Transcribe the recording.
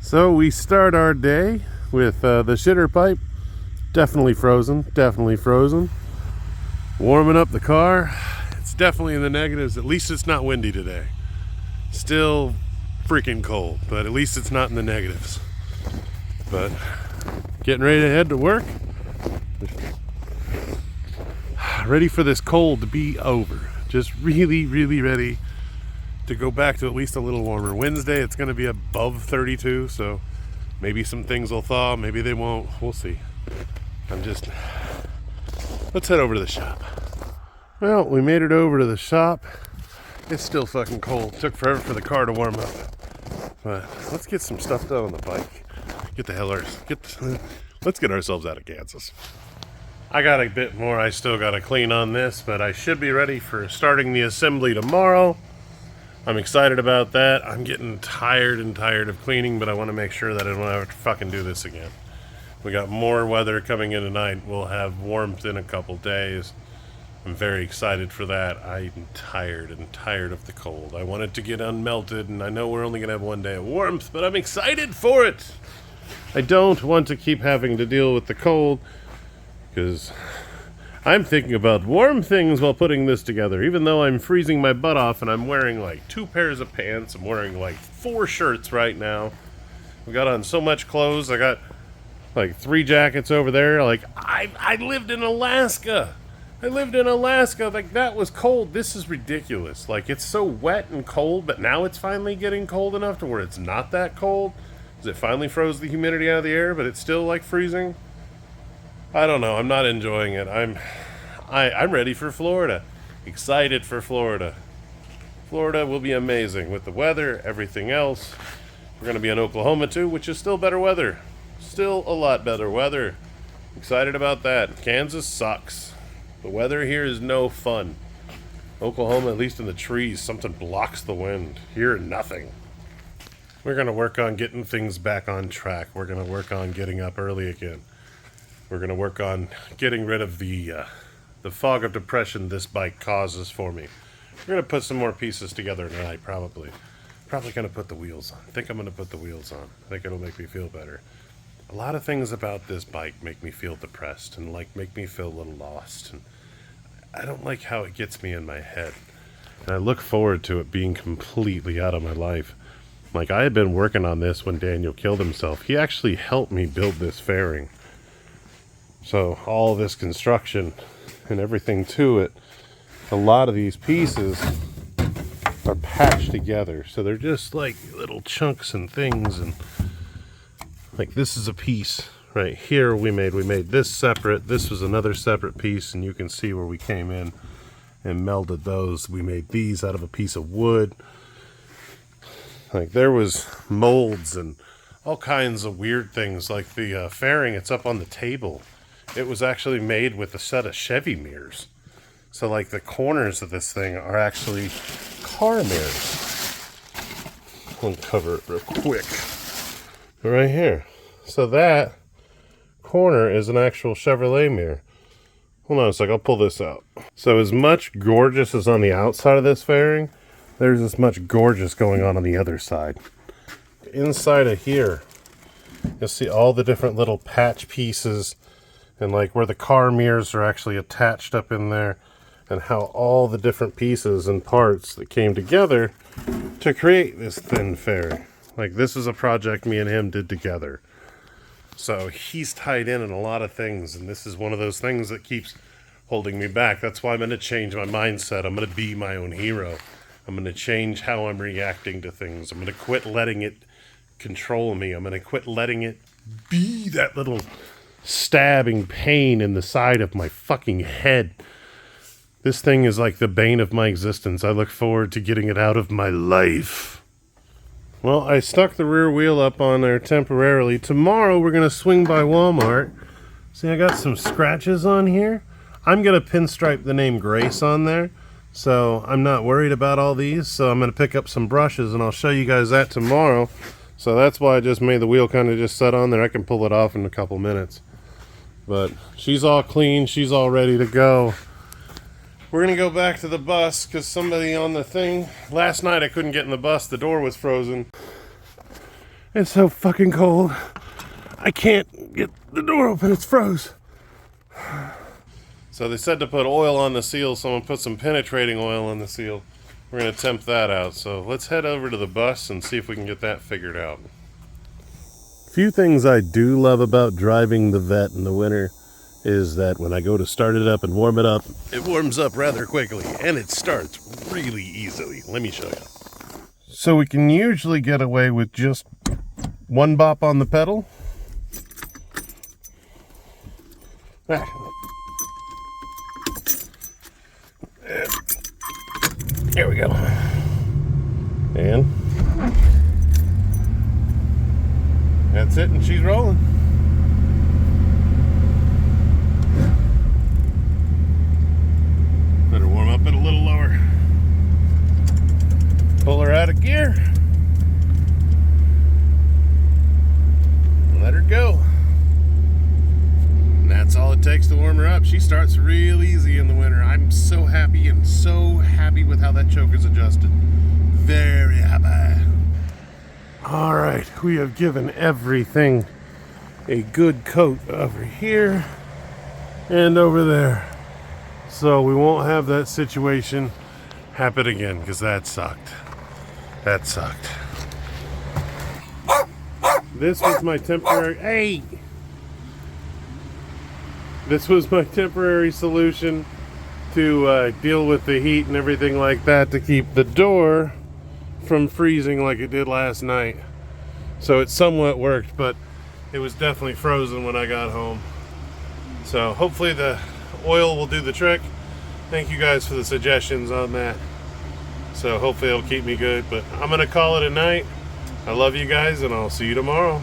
So we start our day with the shitter pipe. Definitely frozen, Warming up the car. It's definitely in the negatives. At least it's not windy today. Still freaking cold, but at least it's not in the negatives. But getting ready to head to work. Ready for this cold to be over. Just really ready to go back to at least a little warmer. Wednesday it's going to be above 32, so maybe some things will thaw, maybe they won't. We'll see. Let's head over to the shop. Well, we made it over to the shop. It's still fucking cold. Took forever for the car to warm up. But let's get some stuff done on the bike. Let's get ourselves out of Kansas. I got a bit more I still got to clean on this, but I should be ready for starting the assembly tomorrow. I'm excited about that. I'm getting tired of cleaning, but I want to make sure that I don't have to fucking do this again. We got more weather coming in tonight. We'll have warmth in a couple days. I'm very excited for that. I'm tired of the cold. I want it to get unmelted, and I know we're only going to have one day of warmth, but I'm excited for it. I don't want to keep having to deal with the cold, because I'm thinking about warm things while putting this together, even though I'm freezing my butt off and I'm wearing like 2 pairs of pants. I'm wearing like 4 shirts right now. We got on so much clothes. I got like 3 jackets over there. Like, I lived in Alaska. Like, that was cold. This is ridiculous. Like, it's so wet and cold, but now it's finally getting cold enough to where it's not that cold. Because it finally froze the humidity out of the air, but it's still like freezing. I don't know. I'm not enjoying it. I'm ready for Florida. Excited for Florida. Florida will be amazing with the weather, everything else. We're going to be in Oklahoma too, which is still better weather. Still a lot better weather. Excited about that. Kansas sucks. The weather here is no fun. Oklahoma, at least in the trees, something blocks the wind. Here, nothing. We're going to work on getting things back on track. We're going to work on getting up early again. We're going to work on getting rid of the fog of depression this bike causes for me. We're going to put some more pieces together tonight, probably. Probably going to put the wheels on. I think I'm going to put the wheels on. I think it'll make me feel better. A lot of things about this bike make me feel depressed and make me feel a little lost. And I don't like how it gets me in my head. And I look forward to it being completely out of my life. Like, I had been working on this when Daniel killed himself. He actually helped me build this fairing. So all this construction and everything to it, a lot of these pieces are patched together. So they're just like little chunks and things. And like, this is a piece right here we made this separate. This was another separate piece, and you can see where we came in and melded those. We made these out of a piece of wood. Like, there was molds and all kinds of weird things. Like the fairing, it's up on the table. It was actually made with a set of Chevy mirrors. So, like, the corners of this thing are actually car mirrors. I'll cover it real quick. Right here. So that corner is an actual Chevrolet mirror. Hold on a sec, I'll pull this out. So as much gorgeous as on the outside of this fairing, there's as much gorgeous going on the other side. Inside of here, you'll see all the different little patch pieces, and like where the car mirrors are actually attached up in there, and how all the different pieces and parts that came together to create this thin fairing. Like, this is a project me and him did together. So he's tied in a lot of things, and this is one of those things that keeps holding me back. That's why I'm going to change my mindset. I'm going to be my own hero. I'm going to change how I'm reacting to things. I'm going to quit letting it control me. I'm going to quit letting it be that little stabbing pain in the side of my fucking head. This thing is like the bane of my existence. I look forward to getting it out of my life. Well, I stuck the rear wheel up on there temporarily. Tomorrow we're going to swing by Walmart. See, I got some scratches on here. I'm going to pinstripe the name Grace on there. So I'm not worried about all these. So I'm going to pick up some brushes and I'll show you guys that tomorrow. So that's why I just made the wheel kind of just set on there. I can pull it off in a couple minutes. But she's all clean. She's all ready to go. We're going to go back to the bus because somebody on the thing... Last night I couldn't get in the bus. The door was frozen. It's so fucking cold. I can't get the door open, it's froze. So they said to put oil on the seal, someone put some penetrating oil on the seal. We're going to temp that out. So let's head over to the bus and see if we can get that figured out. Few things I do love about driving the Vet in the winter is that when I go to start it up and warm it up, it warms up rather quickly and it starts really easily. Let me show you. So we can usually get away with just one bop on the pedal. There we go. And that's it, and she's rolling. Better warm up it a little lower. Pull her out of gear. Let her go. And that's all it takes to warm her up. She starts real easy in the winter. I'm so happy and so happy with how that choke is adjusted. Very happy. All right, we have given everything a good coat over here and over there. So we won't have that situation happen again, because that sucked. That sucked. This was my temporary... This was my temporary solution to deal with the heat and everything like that, to keep the door from freezing like it did last night. So it somewhat worked, but it was definitely frozen when I got home. So hopefully the oil will do the trick. Thank you guys for the suggestions on that. So hopefully it'll keep me good, but I'm gonna call it a night. I love you guys, and I'll see you tomorrow.